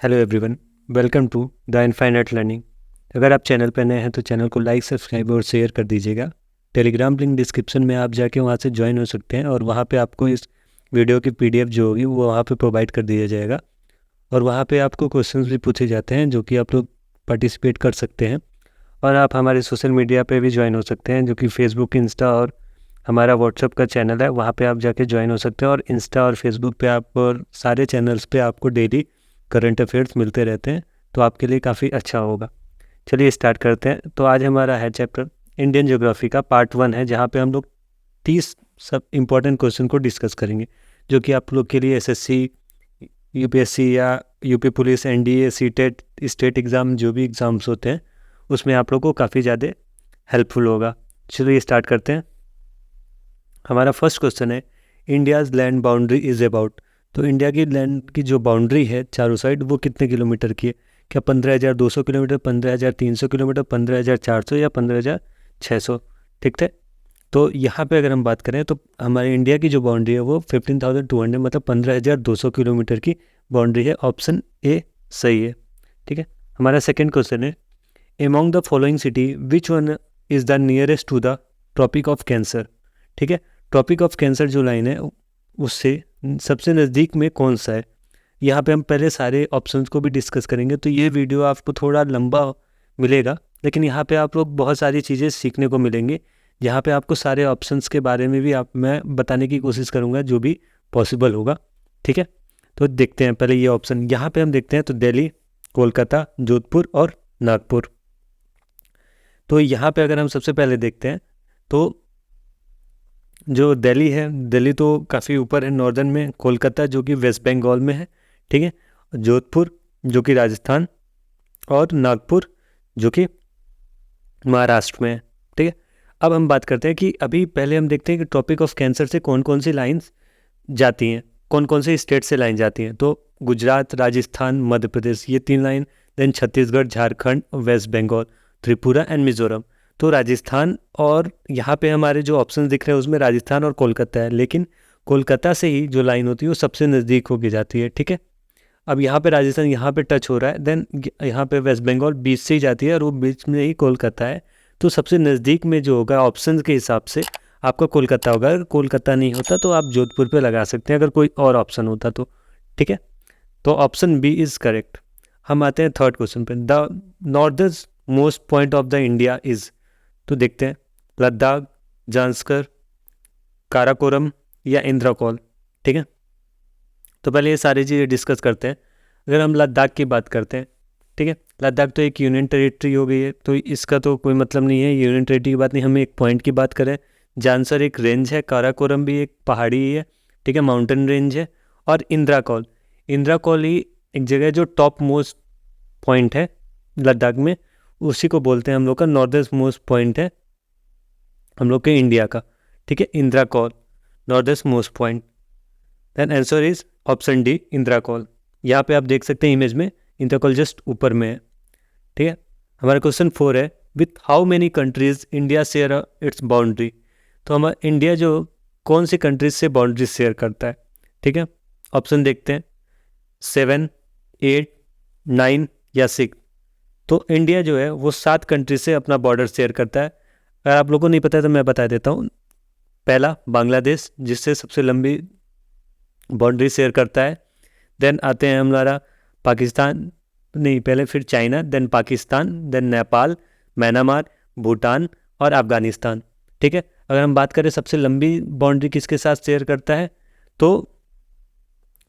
Hello everyone, welcome to the infinite learning. अगर आप channel पर नए हैं तो चैनल को लाइक, सब्सक्राइब और शेयर कर दीजिएगा। टेलीग्राम लिंक डिस्क्रिप्शन में आप जाके वहाँ से ज्वाइन हो सकते हैं और वहाँ पे आपको इस वीडियो की पीडीएफ जो होगी वो वहाँ पे प्रोवाइड कर दिया जाएगा। और वहाँ पे आपको क्वेश्चंस भी पूछे जाते हैं जो कि आप लोग पार्टिसिपेट कर सकते हैं। और आप हमारे सोशल मीडिया पे भी ज्वाइन हो सकते हैं जो कि फेसबुक, इंस्टा और हमारा व्हाट्सअप का चैनल है, वहाँ पे आप जाके ज्वाइन हो सकते हैं। और इंस्टा और फेसबुक पे आप और सारे चैनल्स पे आपको डेली करंट अफेयर्स मिलते रहते हैं, तो आपके लिए काफ़ी अच्छा होगा। चलिए स्टार्ट करते हैं। तो आज हमारा है चैप्टर इंडियन ज्योग्राफी का पार्ट 1 है, जहाँ पे हम लोग 30 सब इम्पोर्टेंट क्वेश्चन को डिस्कस करेंगे जो कि आप लोग के लिए एसएससी, यूपीएससी या UP police, NDA, CTET, state exam जो भी एग्ज़ाम्स होते हैं उसमें आप लोग को काफ़ी ज़्यादा हेल्पफुल होगा। चलिए स्टार्ट करते हैं। हमारा फर्स्ट क्वेश्चन है India's land boundary is about. तो इंडिया की लैंड की जो बाउंड्री है चारों साइड वो कितने किलोमीटर की है? क्या 15,200 किलोमीटर, 15,300 किलोमीटर, 15,400 या 15,600? ठीक है। तो यहाँ पे अगर हम बात करें तो हमारे इंडिया की जो बाउंड्री है वो 15,200 मतलब 15,200 किलोमीटर की बाउंड्री है। ऑप्शन ए सही है। ठीक है। हमारा सेकेंड क्वेश्चन है among the following city which one is the nearest to the tropic of cancer. ठीक है। ट्रॉपिक ऑफ कैंसर जो लाइन है उससे सबसे नज़दीक में कौन सा है? यहाँ पे हम पहले सारे ऑप्शंस को भी डिस्कस करेंगे, तो ये वीडियो आपको थोड़ा लंबा मिलेगा, लेकिन यहाँ पे आप लोग बहुत सारी चीज़ें सीखने को मिलेंगी। यहाँ पे आपको सारे ऑप्शंस के बारे में भी मैं बताने की कोशिश करूँगा जो भी पॉसिबल होगा। ठीक है। तो देखते हैं पहले ये ऑप्शन। यहाँ पे हम देखते हैं तो दिल्ली, कोलकाता, जोधपुर और नागपुर। तो यहाँ पे अगर हम सबसे पहले देखते हैं तो जो दिल्ली है, दिल्ली तो काफ़ी ऊपर है नॉर्दर्न में, कोलकाता जो कि वेस्ट बंगाल में है। ठीक है। जोधपुर जो कि राजस्थान, और नागपुर जो कि महाराष्ट्र में है। ठीक है। अब हम बात करते हैं कि अभी पहले हम देखते हैं कि टॉपिक ऑफ कैंसर से कौन कौन सी लाइंस जाती हैं, कौन कौन से स्टेट से लाइन जाती हैं। तो गुजरात, राजस्थान, मध्य प्रदेश, ये 3 line. Then Chhattisgarh, Jharkhand, West Bengal, Tripura and Mizoram. तो राजस्थान, और यहाँ पे हमारे जो ऑप्शन दिख रहे हैं उसमें राजस्थान और कोलकाता है, लेकिन कोलकाता से ही जो लाइन होती है वो सबसे नज़दीक होके जाती है। ठीक है। अब यहाँ पे राजस्थान यहाँ पे टच हो रहा है, देन यहाँ पे वेस्ट बंगाल बीच से ही जाती है और वो बीच में ही कोलकाता है। तो सबसे नज़दीक में जो होगा ऑप्शन के हिसाब से आपका कोलकाता होगा। अगर कोलकाता नहीं होता तो आप जोधपुर पे लगा सकते हैं अगर कोई और ऑप्शन होता तो। ठीक है। तो ऑप्शन बी इज़ करेक्ट। हम आते हैं थर्ड क्वेश्चन पे। The northern most point of the India is. तो देखते हैं लद्दाख, जांस्कर, काराकोरम या इंद्रकौल। ठीक है। तो पहले ये सारी चीज़ें डिस्कस करते हैं। अगर हम लद्दाख की बात करते हैं, ठीक है, लद्दाख तो एक यूनियन टेरिटरी हो गई है, तो इसका तो कोई मतलब नहीं है, यूनियन टेरिटरी की बात नहीं, हमें एक पॉइंट की बात करें। जांसर एक रेंज है, काराकोरम भी एक पहाड़ी ही है, ठीक है, माउंटेन रेंज है। और इंद्राकौल, इंद्राकौल ही एक जगह जो टॉप मोस्ट पॉइंट है लद्दाख में, उसी को बोलते हैं हम लोग का नॉर्दर्न मोस्ट पॉइंट है हम लोग के इंडिया का। ठीक है, Indira Col northern most point. Then answer is option D, Indira Col. यहाँ पे आप देख सकते हैं इमेज में, इंद्राकौल जस्ट ऊपर में है। ठीक है। हमारा क्वेश्चन 4 है with how many countries India share its boundary. तो हमारा इंडिया जो कौन सी कंट्रीज से बाउंड्री शेयर करता है? ठीक है। ऑप्शन देखते हैं 7, 8, 9 या 6। तो इंडिया जो है वो 7 कंट्री से अपना बॉर्डर शेयर करता है। अगर आप लोगों को नहीं पता है तो मैं बता देता हूँ। पहला बांग्लादेश, जिससे सबसे लंबी बाउंड्री शेयर करता है। देन आते हैं हमारा पाकिस्तान, नहीं पहले फिर China, then Pakistan, then Nepal, Myanmar, Bhutan और अफगानिस्तान। ठीक है। अगर हम बात करें सबसे लंबी बाउंड्री किसके साथ शेयर करता है, तो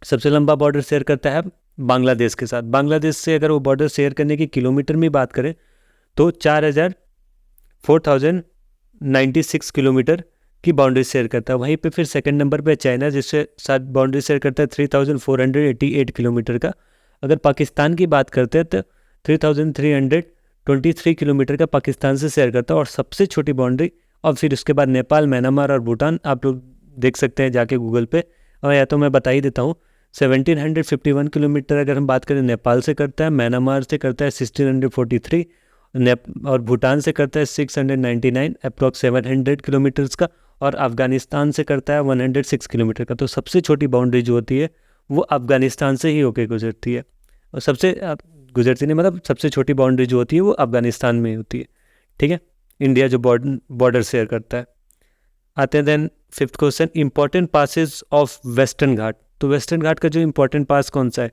सबसे लंबा बॉर्डर शेयर करता है बांग्लादेश के साथ। बांग्लादेश से अगर वो बॉर्डर शेयर करने की किलोमीटर में बात करें तो 4,96 किलोमीटर की बाउंड्री शेयर करता है। वहीं पे फिर सेकंड नंबर पे चाइना, जिससे साथ बाउंड्री शेयर करता है 3,488 किलोमीटर का। अगर पाकिस्तान की बात करते हैं तो 3,323 किलोमीटर का पाकिस्तान से शेयर करता है, और सबसे छोटी बाउंड्री। और फिर उसके बाद नेपाल, म्यांमार और भूटान आप लोग देख सकते हैं जाके गूगल पे, और या तो मैं बता ही देता हूँ। 1,751 किलोमीटर अगर हम बात करें नेपाल से करता है, म्यांमार से करता है 1,643, और भूटान से करता है 699 अप्रॉक्स 700 किलोमीटर्स का, और अफ़गानिस्तान से करता है 106 किलोमीटर का। तो सबसे छोटी बाउंड्री जो होती है वो अफ़गानिस्तान से ही होकर गुजरती है। और सबसे गुजरती नहीं, मतलब सबसे छोटी बाउंड्री जो होती है वो अफगानिस्तान में होती है, ठीक है, इंडिया जो बॉर्डर शेयर करता है। आते हैं then fifth question, important passes of western Ghat. तो वेस्टर्न घाट का जो इंपॉर्टेंट पास कौन सा है?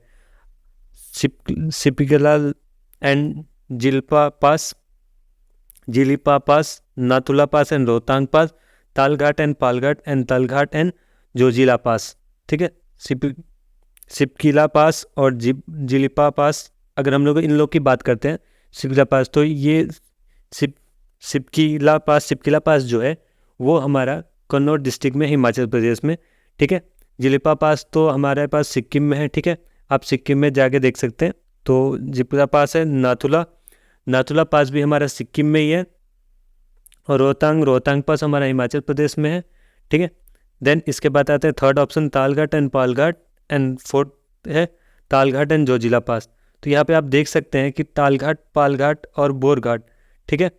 Shipki La and Jelep La pass, Jelep La pass, Nathu La pass and Rohtang pass, Thalghat and Palghat and Thalghat and Zoji La pass, ठीक है। सिपकिला पास और जिलिपा पास, अगर हम लोग इन लोग की बात करते हैं सिपकिला पास, तो ये सिपकिला पास जो है वो हमारा कन्नौज डिस्ट्रिक्ट में, हिमाचल प्रदेश में, ठीक है। जिलिपा पास तो हमारे पास सिक्किम में है, ठीक है, आप सिक्किम में जाके देख सकते हैं। तो जिलिपा पास है। नाथुला पास भी हमारा सिक्किम में ही है। और रोहतांग पास हमारा हिमाचल प्रदेश में है, ठीक है। देन इसके बाद आते हैं third option, Thalghat and Palghat, and fourth है तालघाट एंड जोजिला पास। तो यहाँ पे आप देख सकते हैं कि तालघाट, पालघाट और बोरघाट, ठीक है,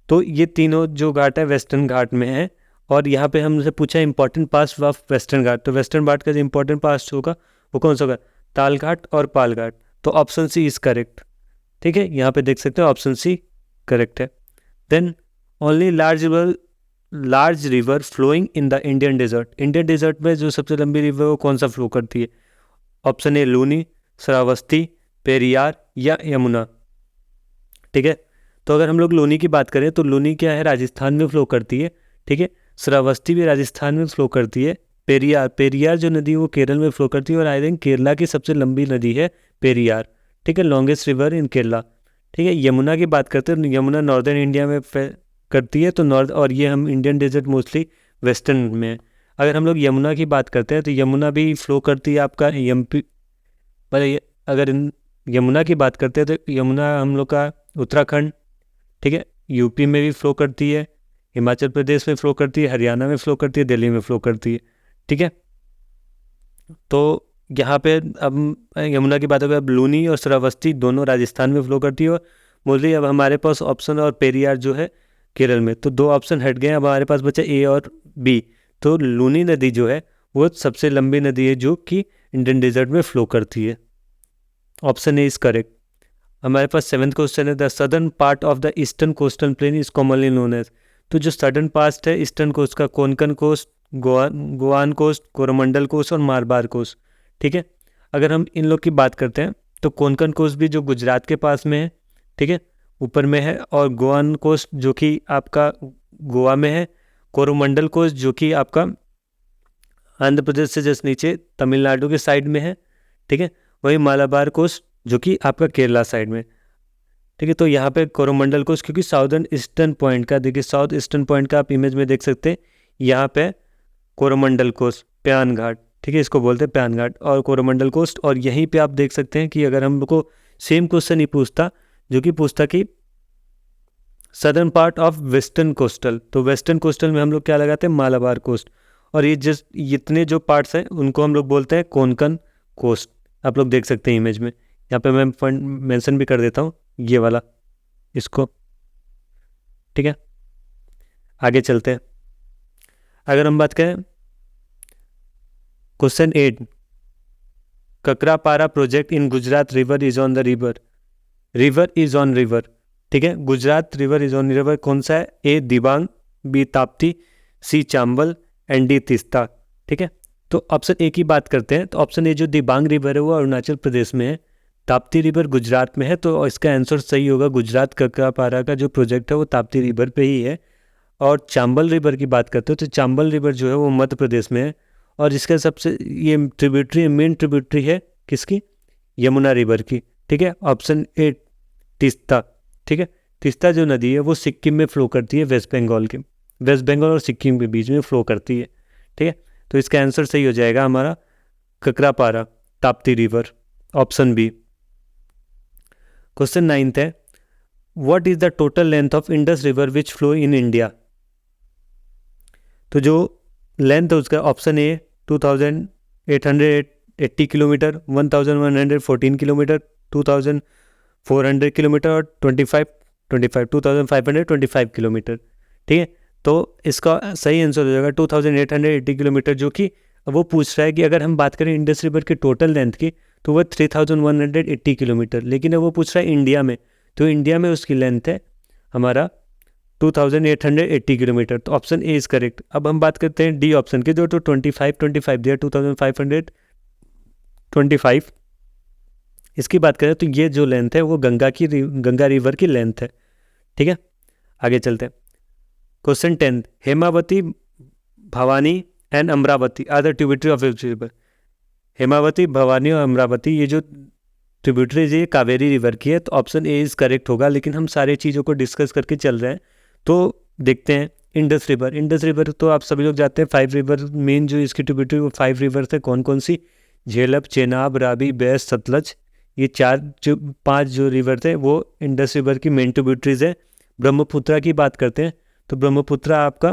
तो ये तीनों जो घाट है वेस्टर्न घाट में है। और यहाँ पे हमसे पूछा important pass of western Ghat, तो वेस्टर्न घाट का जो इंपॉर्टेंट पास होगा वो कौन सा होगा? तालघाट और पालघाट। तो ऑप्शन सी इज करेक्ट, ठीक है, यहाँ पे देख सकते हो ऑप्शन सी करेक्ट है। Then only large river flowing in the Indian desert. Indian desert में जो सबसे लंबी रिवर वो कौन सा फ्लो करती है? ऑप्शन ए लूनी, श्रावस्ती, पेरियार या यमुना, ठीक है। तो अगर हम लोग लूनी की बात करें तो लूनी क्या है, राजस्थान में फ्लो करती है, ठीक है। श्रावस्ती भी राजस्थान में फ्लो करती है। पेरियार जो नदी है वो केरल में फ्लो करती है, और आई थिंक केरला की सबसे लंबी नदी है पेरियार, ठीक है, लॉन्गेस्ट रिवर इन केरला, ठीक है। यमुना की बात करते हैं, यमुना नॉर्दर्न इंडिया में करती है, तो नॉर्थ, और ये हम इंडियन डेजर्ट मोस्टली वेस्टर्न में है। अगर हम लोग यमुना की बात करते हैं तो यमुना भी फ्लो करती है आपका एमपी, मतलब अगर यमुना की बात करते हैं तो यमुना हम लोग का उत्तराखंड, ठीक है, यूपी में भी फ्लो करती है, हिमाचल प्रदेश में फ्लो करती है, हरियाणा में फ्लो करती है, दिल्ली में फ्लो करती है, ठीक है। तो यहाँ पे अब यमुना की बात हो गई, अब लूनी और श्रावस्ती दोनों राजस्थान में फ्लो करती है, और मोस्टली अब हमारे पास ऑप्शन और पेरियार जो है केरल में, तो दो ऑप्शन हट गए, अब हमारे पास बचा ए और बी। तो लूनी नदी जो है वो सबसे लंबी नदी है जो कि इंडियन डेजर्ट में फ्लो करती है, ऑप्शन ए इज करेक्ट। हमारे पास सेवन्थ क्वेश्चन है, the southern part of the eastern coastal plain is commonly known as. तो जो सदर्न पार्ट है ईस्टर्न कोस्ट का, Konkan coast, Goan coast, Coromandel coast और मारवाड़ कोस्ट, ठीक है। अगर हम इन लोग की बात करते हैं तो कोंकण कोस्ट भी जो गुजरात के पास में है, ठीक है, ऊपर में है, और गोवान कोस्ट जो कि आपका गोवा में है, कोरोमंडल कोस्ट जो कि आपका आंध्र प्रदेश से जस्ट नीचे तमिलनाडु के साइड में है, ठीक है, वही मालाबार कोस्ट जो कि आपका केरला साइड में, ठीक है। तो यहाँ पे कोरोमंडल कोस्ट, क्योंकि साउदर्न ईस्टर्न पॉइंट का, देखिए साउथ ईस्टर्न पॉइंट का आप इमेज में देख सकते हैं, यहाँ पे कोरोमंडल कोस्ट, प्यान घाट, ठीक है, इसको बोलते हैं प्यान घाट और कोरोमंडल कोस्ट। और यहीं पे आप देख सकते हैं कि अगर हम लोग को सेम क्वेश्चन ही पूछता, जो कि पूछता कि southern part of western coastal, तो वेस्टर्न कोस्टल में हम लोग क्या लगाते हैं? मालाबार कोस्ट। और ये जस्ट इतने जो पार्ट्स हैं उनको हम लोग बोलते हैं कोंकण कोस्ट। आप लोग देख सकते हैं इमेज में, यहाँ पे मैं मेंशन भी कर देता हूँ ये वाला, इसको, ठीक है। आगे चलते हैं। अगर हम बात करें question 8, Kakrapar project in Gujarat river is on the river, ठीक है, Gujarat river is on river कौन सा है? A Dibang, B Tapti, C Chambal and D Teesta, ठीक है। तो ऑप्शन ए की बात करते हैं, तो ऑप्शन ए जो दिबांग रिवर है वो अरुणाचल प्रदेश में है, ताप्ती रिवर गुजरात में है, तो इसका आंसर सही होगा, गुजरात ककरापारा का जो प्रोजेक्ट है वो ताप्ती रिवर पे ही है। और चांबल रिवर की बात करते हो तो चांबल रिवर जो है वो मध्य प्रदेश में है, और इसका सबसे ये मेन ट्रिब्यूटरी है किसकी? यमुना रिवर की, ठीक है। ऑप्शन ए तीस्ता, ठीक है, तीस्ता जो नदी है वो सिक्किम में फ्लो करती है, वेस्ट बंगाल और सिक्किम के बीच में फ्लो करती है, ठीक है। तो इसका आंसर सही हो जाएगा हमारा Kakrapar, Tapti river, option B. Question 9 है, what is the total length of Indus river which flow in India? तो जो लेंथ है उसका option A 2880 kilometre, 1114 kilometre, 2400 kilometre और 2525 किलोमीटर, ठीक है। तो इसका सही आंसर हो जाएगा 2880 किलोमीटर, जो कि वो पूछ रहा है कि अगर हम बात करें इंडस रिवर की टोटल लेंथ की तो वह 3180 किलोमीटर। लेकिन अब वो पूछ रहा है इंडिया में, तो इंडिया में उसकी लेंथ है हमारा 2880 किलोमीटर। तो ऑप्शन ए इज़ करेक्ट। अब हम बात करते हैं डी ऑप्शन की, जो तो 25 दिया 2525। इसकी बात करें तो ये जो लेंथ है वो गंगा रिवर की लेंथ है। ठीक है, आगे चलते हैं। Question 10, Hemavati, Bhavani and Amaravati are the tributary of river. Hemavati, Bhavani और अमरावती ये जो ट्रिब्यूटरीज ये कावेरी रिवर की है, तो ऑप्शन ए इज़ करेक्ट होगा। लेकिन हम सारी चीज़ों को डिस्कस करके चल रहे हैं, तो देखते हैं इंडस रिवर। इंडस रिवर तो आप सभी लोग जानते हैं, 5 रिवर मेन जो इसकी ट्रिब्यूटरी वो 5 रिवर थे। कौन कौन सी? झेलम, चेनाब, रावी, बैस, सतलज। ये 5 जो रिवर थे वो इंडस रिवर की मेन ट्रिब्यूटरीज है। ब्रह्मपुत्रा की बात करते हैं तो ब्रह्मपुत्रा आपका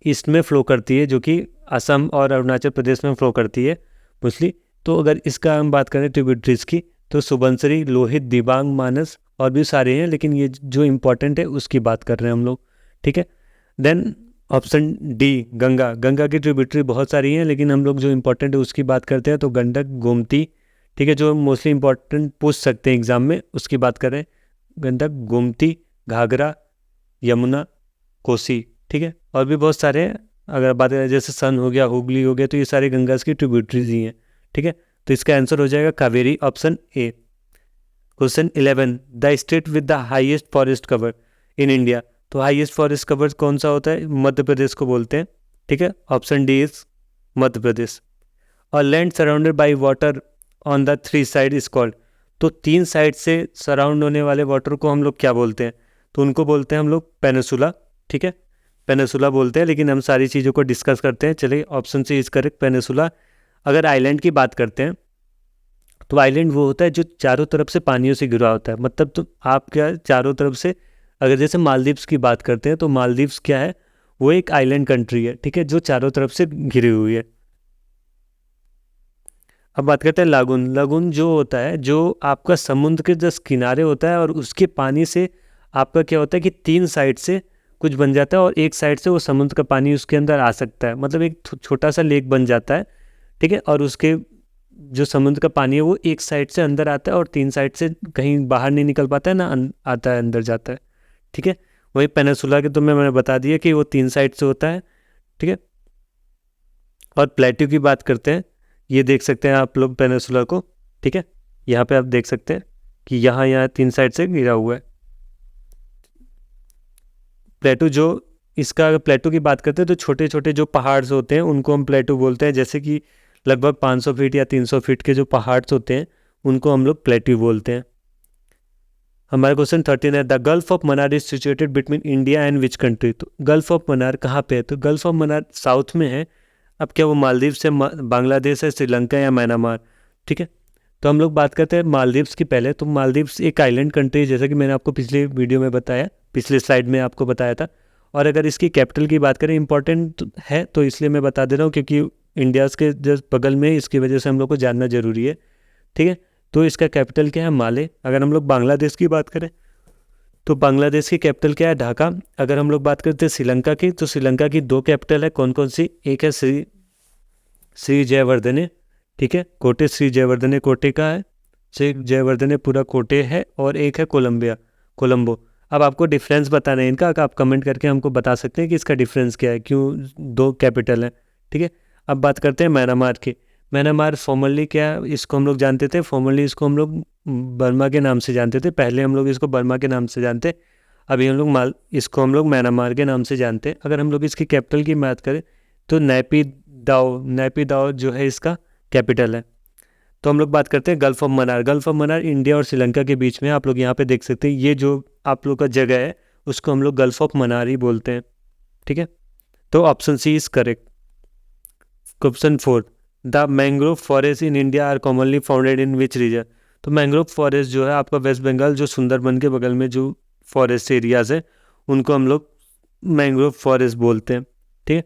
ईस्ट में फ्लो करती है, जो कि असम और अरुणाचल प्रदेश में फ्लो करती है मोस्टली। तो अगर इसका हम बात करें ट्रिब्यूटरीज की, तो सुबनसिरी, लोहित, दिबांग, मानस और भी सारे हैं, लेकिन ये जो इम्पोर्टेंट है उसकी बात कर रहे हैं हम लोग। ठीक है, then option D Ganga. Ganga की ट्रिब्यूटरी बहुत सारी हैं, लेकिन हम लोग जो इम्पोर्टेंट है उसकी बात करते हैं, तो गंडक, गोमती। ठीक है, जो मोस्टली इंपॉर्टेंट पूछ सकते हैं एग्जाम में उसकी बात करें, गंडक, गोमती, घाघरा, यमुना, कोसी। ठीक है, और भी बहुत सारे हैं। अगर बात करें जैसे सन हो गया, हुगली हो गया, तो ये सारे गंगा की ट्रिब्यूटरीज ही हैं। ठीक है, तो इसका आंसर हो जाएगा Kaveri, option A. Question 11, the state with the highest forest cover in India. तो हाईएस्ट फॉरेस्ट कवर कौन सा होता है? मध्य प्रदेश को बोलते हैं। ठीक है, option D is Madhya Pradesh. और land surrounded by water on the 3 side is called. तो 3 साइड से सराउंड होने वाले वाटर को हम लोग क्या बोलते हैं? तो उनको बोलते हैं हम लोग पेनिसुला। ठीक है, पेनिसुला बोलते हैं, लेकिन हम सारी चीज़ों को डिस्कस करते हैं। चलिए, option C is correct, peninsula. अगर आइलैंड की बात करते हैं तो आइलैंड वो होता है जो चारों तरफ से पानियों से घिरा होता है। मतलब तो आप क्या, चारों तरफ से, अगर जैसे मालदीव्स की बात करते हैं तो मालदीव्स क्या है, वो एक आइलैंड कंट्री है। ठीक है, जो चारों तरफ से घिरी हुई है। अब बात करते हैं लागून। लागून जो होता है, जो आपका समुद्र के जस्ट किनारे होता है, और उसके पानी से आपका क्या होता है कि 3 साइड से कुछ बन जाता है, और एक साइड से वो समुद्र का पानी उसके अंदर आ सकता है। मतलब एक छोटा सा लेक बन जाता है। ठीक है, और उसके जो समुद्र का पानी है वो एक साइड से अंदर आता है, और 3 साइड से कहीं बाहर नहीं निकल पाता है ना, आता है, अंदर जाता है। ठीक है, वही पेनिसुला के तो मैंने बता दिया कि वो 3 साइड से होता है। ठीक है, और प्लेट्यू की बात करते हैं, ये देख सकते हैं आप लोग पेनिसुला को। ठीक है, यहाँ पे आप देख सकते हैं कि यहाँ 3 साइड से घिरा हुआ है प्लेटू। जो इसका अगर प्लेटू की बात करते हैं तो छोटे छोटे जो पहाड़ होते हैं उनको हम प्लेटू बोलते हैं। जैसे कि लगभग 500 फीट या 300 फीट के जो पहाड़ होते हैं उनको हम लोग प्लेटू बोलते हैं। हमारा क्वेश्चन 13 है, the gulf of Mannar is situated between India and which country. तो गल्फ ऑफ मन्नार कहाँ पे है? तो गल्फ ऑफ मन्नार साउथ में है। अब क्या वो मालदीव से, बांग्लादेश है, श्रीलंका या म्यांमार? ठीक है, तो हम लोग बात करते हैं मालदीव्स की पहले। तो मालदीव्स एक आइलैंड कंट्री है, जैसा कि मैंने आपको पिछले वीडियो में बताया, पिछले स्लाइड में आपको बताया था। और अगर इसकी कैपिटल की बात करें, इंपॉर्टेंट है तो इसलिए मैं बता दे रहा हूँ, क्योंकि इंडिया के जस्ट बगल में, इसकी वजह से हम लोग को जानना जरूरी है। ठीक है, तो इसका कैपिटल क्या है? माले। अगर हम लोग बांग्लादेश की बात करें तो बांग्लादेश की कैपिटल क्या है? ढाका। अगर हम लोग बात करते हैं श्रीलंका की, तो श्रीलंका की 2 कैपिटल है। कौन कौन सी? एक है श्री जयवर्धने। ठीक है, कोटे, श्री जयवर्धने कोटे का है, श्री जयवर्धने पूरा कोटे है। और एक है कोलंबो। अब आपको डिफरेंस बताना है इनका, आप कमेंट करके हमको बता सकते हैं कि इसका डिफरेंस क्या है, क्यों 2 कैपिटल है। ठीक है, अब बात करते हैं म्यांमार की। म्यांमार फॉर्मली क्या, इसको हम लोग जानते थे, फॉर्मली इसको हम लोग बर्मा के नाम से जानते थे। पहले हम लोग इसको बर्मा के नाम से जानते, अभी हम लोग इसको हम लोग म्यांमार के नाम से जानते हैं। अगर हम लोग इसकी कैपिटल की बात करें तो नैपीदाओ जो है इसका कैपिटल है। तो हम लोग बात करते हैं gulf of Mannar. Gulf of Mannar India और श्रीलंका के बीच में, आप लोग यहाँ पे देख सकते हैं, ये जो आप लोग का जगह है उसको हम लोग गल्फ ऑफ मन्नार ही बोलते हैं। ठीक है, तो option C is correct. Question 4, the mangrove forest in India are commonly founded in which region. तो मैंग्रोव फॉरेस्ट जो है आपका वेस्ट बंगाल, जो सुंदरबन के बगल में जो फॉरेस्ट एरियाज है उनको हम लोग मैंग्रोव फॉरेस्ट बोलते हैं। ठीक है,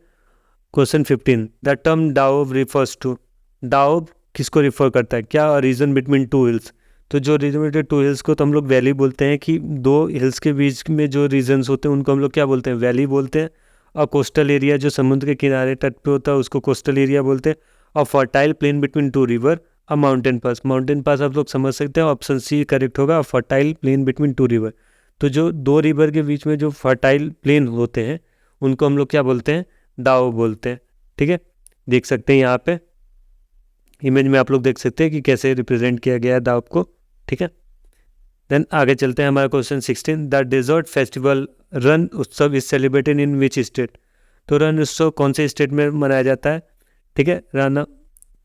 question 15, the term doab refers to. Doab किसको रिफर करता है? क्या रीजन बिटवीन 2 हिल्स। तो जो रीजन बिटवीन 2 हिल्स को तो हम लोग वैली बोलते हैं, कि 2 हिल्स के बीच में जो रीजन्स होते हैं उनको हम लोग क्या बोलते हैं? वैली बोलते हैं। और कोस्टल एरिया जो समुद्र के किनारे तट पे होता है उसको कोस्टल एरिया बोलते हैं। और फर्टाइल प्लेन बिटवीन 2 रिवर अ माउंटेन पास। माउंटेन पास आप लोग समझ सकते हैं, ऑप्शन सी करेक्ट होगा। Fertile plain between two river, तो जो दो रिवर के बीच में जो फर्टाइल प्लेन होते हैं उनको हम लोग क्या बोलते हैं, डाउ बोलते हैं। ठीक है, देख सकते हैं यहाँ पे इमेज में आप लोग देख सकते हैं कि कैसे रिप्रेजेंट किया गया है दाव को। ठीक है, देन आगे चलते हैं। हमारा question 16, the desert festival Rann Utsav is celebrated in which state. तो रन उत्सव कौन से स्टेट में मनाया जाता है। ठीक है, राना,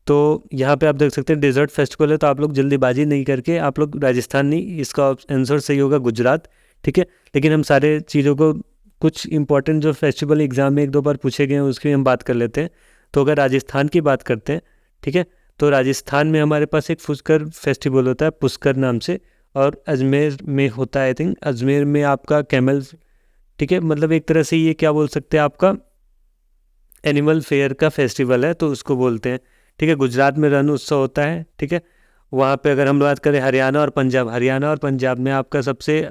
तो यहाँ पे आप देख सकते हैं डेजर्ट फेस्टिवल है, तो आप लोग जल्दीबाजी नहीं करके आप लोग राजस्थान नहीं, इसका आंसर सही होगा गुजरात। ठीक है, लेकिन हम सारे चीज़ों को, कुछ इंपॉर्टेंट जो फेस्टिवल एग्जाम में एक दो बार पूछे गए हैं उसकी हम बात कर लेते हैं। तो अगर राजस्थान की बात करते हैं, ठीक है, तो राजस्थान में हमारे पास एक पुष्कर फेस्टिवल होता है पुष्कर नाम से, और अजमेर में होता है आई थिंक, अजमेर में आपका कैमल। ठीक है, मतलब एक तरह से ये क्या बोल सकते हैं, आपका एनिमल फेयर का फेस्टिवल है तो उसको बोलते हैं। ठीक है, गुजरात में रण उत्सव होता है। ठीक है, वहाँ पे अगर हम बात करें हरियाणा और पंजाब, हरियाणा और पंजाब में आपका सबसे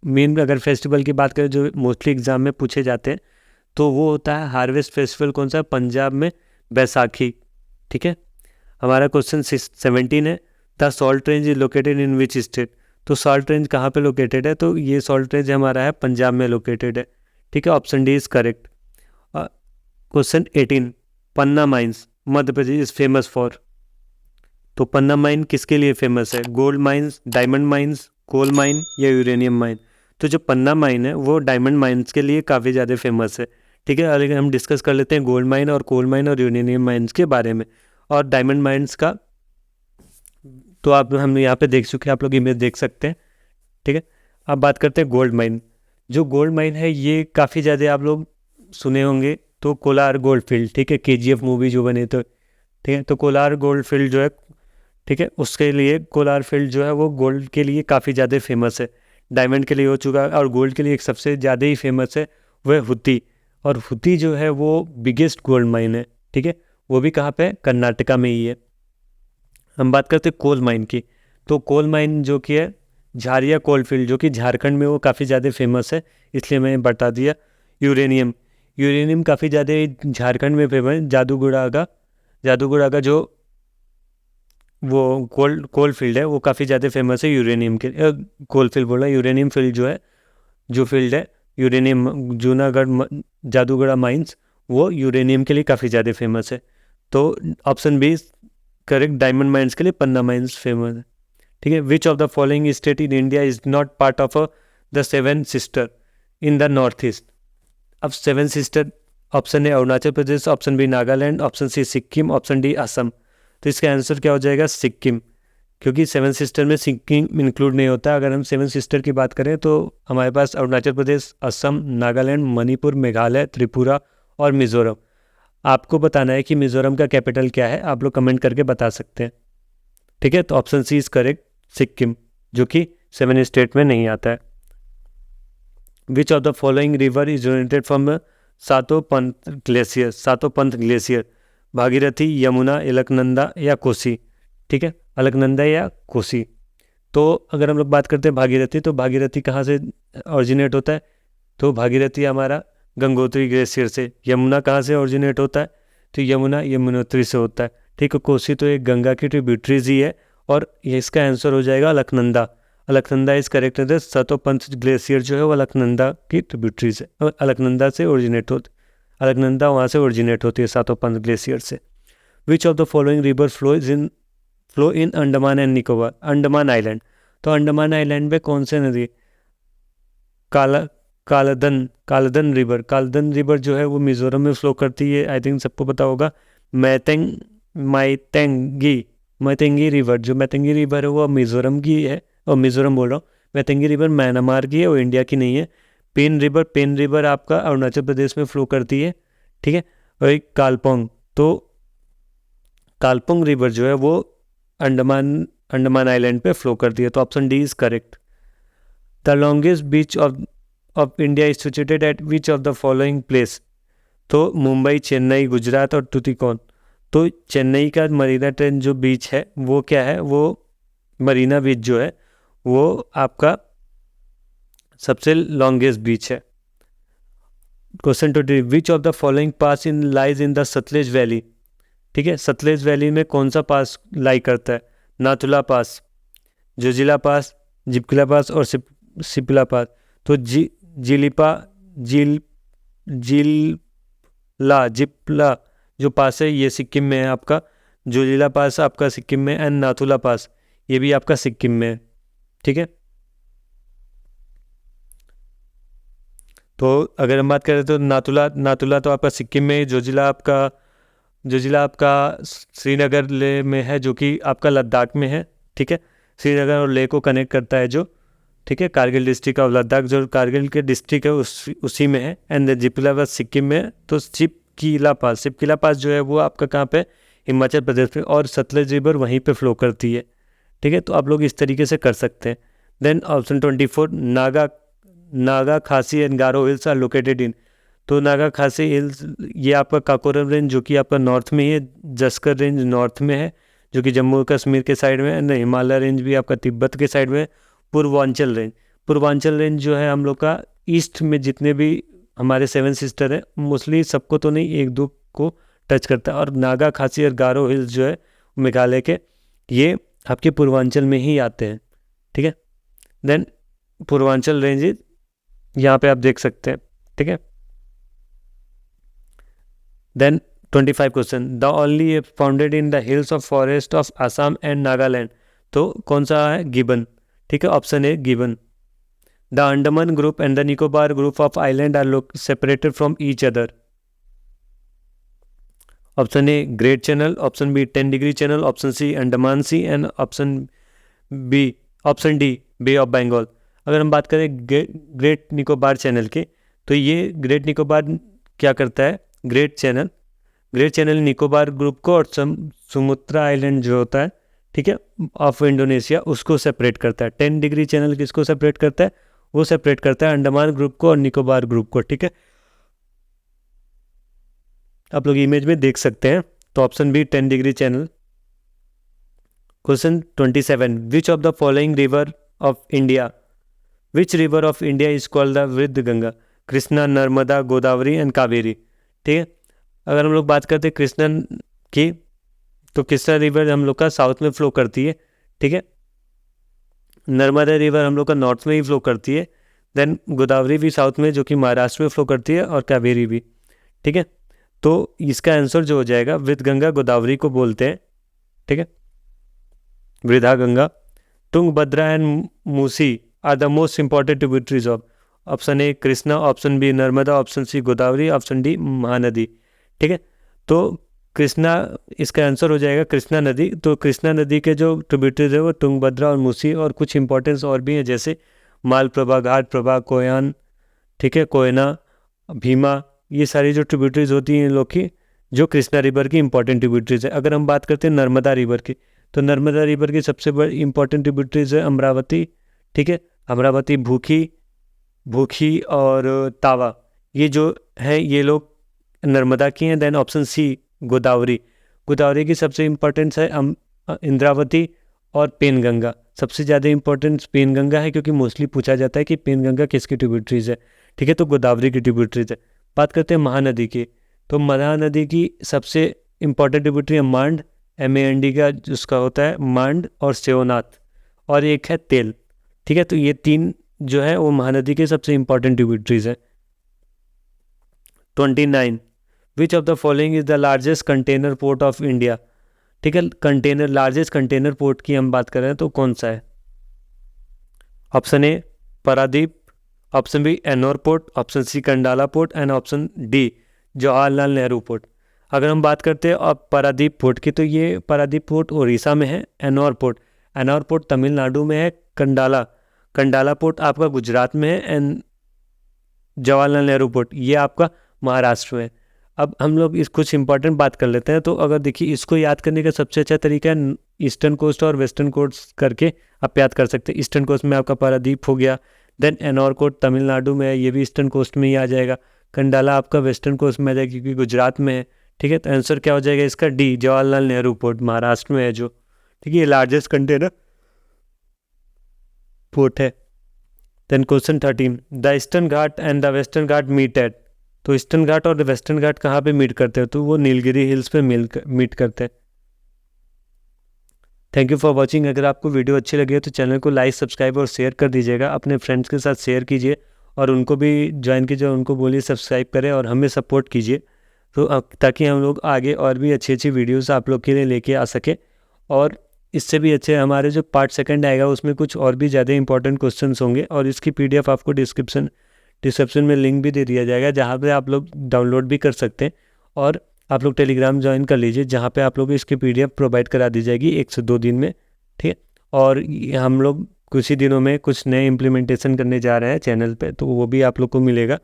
मेन अगर फेस्टिवल की बात करें जो मोस्टली एग्जाम में पूछे जाते हैं तो वो होता है हार्वेस्ट फेस्टिवल। कौन सा, पंजाब में बैसाखी। ठीक है, हमारा क्वेश्चन 17 है, the salt range is located in which state. तो सॉल्ट रेंज कहाँ पे लोकेटेड है, तो ये सॉल्ट रेंज हमारा है पंजाब में लोकेटेड है। ठीक है, option D is correct. Question 18, Panna mines Madhya Pradesh is famous for. तो पन्ना माइन किसके लिए फेमस है, gold mines, diamond mines, coal mine या यूरेनियम माइन। तो जो पन्ना माइन है वो डायमंड माइंस के लिए काफ़ी ज़्यादा फेमस है। ठीक है, अगर हम डिस्कस कर लेते हैं गोल्ड माइन और कोल माइन और यूरेनियम माइंस के बारे में और डायमंड माइंस का, तो आप हम यहाँ पे देख चुके हैं, आप लोग इमेज देख सकते हैं। ठीक है, अब बात करते हैं गोल्ड माइन। जो गोल्ड माइन है ये काफ़ी ज़्यादा आप लोग सुने होंगे, तो कोलार गोल्ड फील्ड। ठीक है, KGF मूवी जो बने तो, ठीक है, तो कोलार गोल्ड फील्ड जो है, ठीक है, उसके लिए कोलार फील्ड जो है वो गोल्ड के लिए काफ़ी ज़्यादा फेमस है। डायमंड के लिए हो चुका है और गोल्ड के लिए एक सबसे ज़्यादा ही फेमस है वह हुती। और हुती जो है वो बिगेस्ट गोल्ड माइन है। ठीक है, वो भी कहाँ पे है, कर्नाटका में ही है। हम बात करते हैं कोल माइन की, तो कोल माइन जो कि है झारिया कोल फील्ड जो कि झारखंड में, वो काफ़ी ज़्यादा फेमस है, इसलिए मैंने बता दिया। यूरेनियम, यूरेनियम काफ़ी ज़्यादा झारखंड में फेमस है। जादूगुड़ा का जो वो कोल फील्ड है वो काफ़ी ज़्यादा फेमस है यूरेनियम के। कोल फील्ड बोला, यूरेनियम फील्ड जो है, जो फील्ड है यूरेनियम, जूनागढ़ जादूगढ़ा माइंस, वो यूरेनियम के लिए काफ़ी ज़्यादा फेमस है। तो option B correct, diamond mines के लिए पन्ना माइंस फेमस है। ठीक है, which of the following state in India is not part of the seven sister in the north east. अब seven sister, option A Arunachal Pradesh, option B Nagaland, option C Sikkim, option D Assam. तो इसका answer क्या हो जाएगा, सिक्किम, क्योंकि सेवन सिस्टर में Sikkim include नहीं होता। अगर हम सेवन सिस्टर की बात करें तो हमारे पास अरुणाचल प्रदेश, असम, नागालैंड, मणिपुर, मेघालय, त्रिपुरा और मिज़ोरम। आपको बताना है कि मिज़ोरम का कैपिटल क्या है, आप लोग कमेंट करके बता सकते हैं। ठीक है, तो option C is correct, Sikkim, जो कि सेवन स्टेट में नहीं आता है। Which of the following river is originated from Satopanth glacier. Satopanth glacier, Bhagirathi, Yamuna, Alaknanda या कोसी। ठीक है, अलकनंदा या कोसी। तो अगर हम लोग बात करते हैं भागीरथी, तो भागीरथी कहाँ से ओरिजिनेट होता है, तो भागीरथी हमारा गंगोत्री ग्लेशियर से। यमुना कहाँ से ओरिजिनेट होता है, तो यमुना यमुनोत्री से होता है। ठीक है, कोसी तो एक गंगा की ट्रिब्यूटरीज ही है, और ये इसका आंसर हो जाएगा अलकनंदा। अलकनंदा इज करेक्ट है, सतोपंथ ग्लेशियर जो है वो अलकनंदा की ट्रिब्यूटरीज है और अलकनंदा से ओरिजिनेट होती, अलकनंदा वहाँ से ओरिजिनेट होती है सातोपंथ ग्लेशियर से। विच of the following river flow in Andaman and Nicobar. Andaman island, तो अंडमान आइलैंड में कौन से नदी, कालदन रिवर जो है वो मिजोरम में फ्लो करती है, आई थिंक सबको पता होगा। मैतेंगी रिवर, जो मैतेंगी रिवर है वो मिजोरम की है, और मिजोरम बोल रहा हूँ, मैतेंगी रिवर म्यांमार की है, वो इंडिया की नहीं है। पेन रिवर आपका अरुणाचल प्रदेश में फ्लो करती है। ठीक है, और एक कालपोंग, तो कालपोंग रिवर जो है वो अंडमान आइलैंड पे फ्लो करती है, तो option D is correct. The longest beach of India is situated at which of the following place. तो मुंबई, चेन्नई, गुजरात और टुटिकोन। तो चेन्नई का मरीना ट्रेन जो बीच है वो क्या है, वो मरीना बीच जो है वो आपका सबसे लॉन्गेस्ट बीच है। Question 20, which of the following pass in lies in the Sutlej valley. ठीक है। सतलेज वैली में कौन सा पास लाई करता है? नाथुला पास, जोजिला पास, जिपकिला पास और सिपला पास। तो जिलिपा जिल जिला जिपला जो पास है ये सिक्किम में है आपका, जोजिला पास आपका सिक्किम में, एंड नाथुला पास ये भी आपका सिक्किम में है। ठीक है। तो अगर हम बात करें तो नाथुला तो आपका सिक्किम में, जोजिला आपका श्रीनगर ले में है, जो कि आपका लद्दाख में है। ठीक है। श्रीनगर और लेह को कनेक्ट करता है जो, ठीक है, कारगिल डिस्ट्रिक्ट ऑफ लद्दाख जो कारगिल के डिस्ट्रिक्ट है उसी में है। एंड जिपकिला पास सिक्किम में है। तो सिपकिला पास जो है वो आपका कहाँ पे? हिमाचल प्रदेश में, और सतलज रिवर वहीं पे फ्लो करती है। ठीक है। तो आप लोग इस तरीके से कर सकते हैं। Then option 24, Naga Khasi and Garo hills are located in. तो नागा खासी हिल्स ये आपका काकोरम रेंज जो कि आपका नॉर्थ में ही है, जस्कर रेंज नॉर्थ में है जो कि जम्मू कश्मीर के साइड में है, एंड हिमालय रेंज भी आपका तिब्बत के साइड में है। पूर्वांचल रेंज जो है हम लोग का ईस्ट में जितने भी हमारे 7 सिस्टर है, मोस्टली सबको तो नहीं, एक दो को टच करता है। और नागा खासी और गारो हिल्स जो है मेघालय के, ये आपके पूर्वांचल में ही आते हैं। ठीक है। देन पूर्वांचल रेंज यहाँ पे आप देख सकते हैं। ठीक है। Then 25 question, the only founded in the hills of forest of Assam and Nagaland. तो कौन सा है? गिबन। ठीक है। Option A gibbon. The Andaman group and the Nicobar group of island are separated from each other. Option A great channel, option B 10 degree channel, option C Andaman sea, and option D bay of Bengal. अगर हम बात करें great Nicobar channel की, तो ये great Nicobar क्या करता है? ग्रेट चैनल निकोबार ग्रुप को और सुमुत्रा आइलैंड जो होता है, ठीक है, ऑफ इंडोनेशिया, उसको सेपरेट करता है। 10 डिग्री चैनल किसको सेपरेट करता है? वो सेपरेट करता है अंडमान ग्रुप को और निकोबार ग्रुप को। ठीक है। आप लोग इमेज में देख सकते हैं। तो option B 10 degree channel. Question 27, which of the following river of India is called the Vriddha Ganga? Krishna, Narmada, Godavari and Kaveri. ठीक है। अगर हम लोग बात करते हैं कृष्णा की, तो कृष्णा रिवर हम लोग का साउथ में फ्लो करती है। ठीक है। नर्मदा रिवर हम लोग का नॉर्थ में ही फ्लो करती है। देन गोदावरी भी साउथ में, जो कि महाराष्ट्र में फ्लो करती है, और कावेरी भी। ठीक है। तो इसका आंसर जो हो जाएगा, वृद्ध गंगा गोदावरी को बोलते हैं। ठीक है। Vriddha Ganga, Tungabhadra and Musi are the most important tributaries of. Option A Krishna, option B Narmada, option C Godavari, option D Mahanadi. ठीक है। तो कृष्णा, इसका आंसर हो जाएगा कृष्णा नदी। तो कृष्णा नदी के जो ट्रिब्यूटरीज है वो तुंगभद्रा और मूसी, और कुछ इंपॉर्टेंस और भी हैं जैसे मालप्रभा, घाटप्रभा, कोयान, ठीक है, कोयना, भीमा, ये सारी जो ट्रिब्यूटरीज होती हैं इन लोग की, जो कृष्णा रिवर की इंपॉर्टेंट ट्रिब्यूटरीज है। अगर हम बात करते हैं नर्मदा रिवर की, तो नर्मदा रिवर की सबसे बड़ी इंपॉर्टेंट ट्रिब्यूटरीज है अमरावती। ठीक है। अमरावती, भूखी और तावा, ये जो है ये लोग नर्मदा की हैं। देन ऑप्शन सी गोदावरी की सबसे इम्पोर्टेंस है इंद्रावती और पेनगंगा। सबसे ज़्यादा इंपॉर्टेंस पेनगंगा है, क्योंकि मोस्टली पूछा जाता है कि पेनगंगा किसकी ट्रिब्यूटरीज है। ठीक है। तो गोदावरी की ट्रिब्यूटरीज है। बात करते हैं महानदी की, तो महानदी की सबसे इम्पॉर्टेंट ट्रिब्यूटरी है मांड, MAND का जिसका होता है मांड और शिवनाथ, और एक है तेल। ठीक है। तो ये 3 जो है वो महानदी के सबसे इंपॉर्टेंट ट्रिब्यूटरीज है। 29, विच of the following is the largest container port of India? ठीक है। लार्जेस्ट कंटेनर पोर्ट की हम बात कर रहे हैं, तो कौन सा है? Option A Paradip, option B Ennore port, option C Kandla port, and option D Jawaharlal Nehru port. अगर हम बात करते हैं अब पारादीप पोर्ट की, तो ये पारादीप पोर्ट उड़ीसा में है। एनोर पोर्ट तमिलनाडु में है। कंडाला पोर्ट आपका गुजरात में है। एंड जवाहरलाल नेहरू पोर्ट ये आपका महाराष्ट्र में है। अब हम लोग इस कुछ इंपॉर्टेंट बात कर लेते हैं। तो अगर देखिए, इसको याद करने का सबसे अच्छा तरीका है ईस्टर्न कोस्ट और वेस्टर्न कोस्ट करके आप याद कर सकते हैं। ईस्टर्न कोस्ट में आपका पारादीप हो गया। देन एनोर पोर्ट तमिलनाडु में है, ये भी ईस्टर्न कोस्ट में ही आ जाएगा। कंडाला आपका वेस्टर्न कोस्ट में आ जाएगा, क्योंकि गुजरात में है। ठीक है। तो आंसर क्या हो जाएगा इसका? डी जवाहरलाल नेहरू पोर्ट महाराष्ट्र में है जो। ठीक है। ये लार्जेस्ट कंटेनर पोर्ट है। Then question 13, the eastern ghat and the western ghat meet at. तो ईस्टर्न घाट और वेस्टर्न घाट कहाँ पे मीट करते हैं? तो वो नीलगिरी हिल्स पे मीट करते हैं। Thank you for watching. अगर आपको वीडियो अच्छी लगी है तो चैनल को लाइक, सब्सक्राइब और शेयर कर दीजिएगा। अपने फ्रेंड्स के साथ शेयर कीजिए और उनको भी ज्वाइन कीजिए, उनको बोलिए सब्सक्राइब करें और हमें सपोर्ट कीजिए, तो ताकि हम लोग आगे और भी अच्छी अच्छी वीडियोस आप लोग के लिए लेके आ सके। और इससे भी अच्छे हमारे जो पार्ट सेकंड आएगा उसमें कुछ और भी ज़्यादा इंपॉर्टेंट क्वेश्चंस होंगे, और इसकी PDF आपको डिस्क्रिप्शन में लिंक भी दे दिया जाएगा, जहाँ पे आप लोग डाउनलोड भी कर सकते हैं। और आप लोग टेलीग्राम ज्वाइन कर लीजिए, जहाँ पे आप लोग को इसकी PDF प्रोवाइड करा दी जाएगी 1 से 2 दिन में, ठीक है। और हम लोग कुछ ही दिनों में कुछ नए इम्प्लीमेंटेशन करने जा रहे हैं चैनल पे, तो वो भी आप लोग को मिलेगा।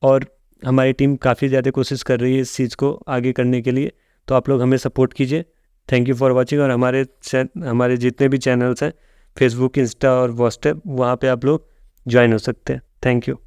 और हमारी टीम काफ़ी ज़्यादा कोशिश कर रही है इस चीज़ को आगे करने के लिए, तो आप लोग हमें सपोर्ट कीजिए। Thank you for watching. और हमारे जितने भी चैनल्स हैं, फेसबुक, इंस्टा और व्हाट्सएप, वहाँ पे आप लोग ज्वाइन हो सकते हैं। Thank you.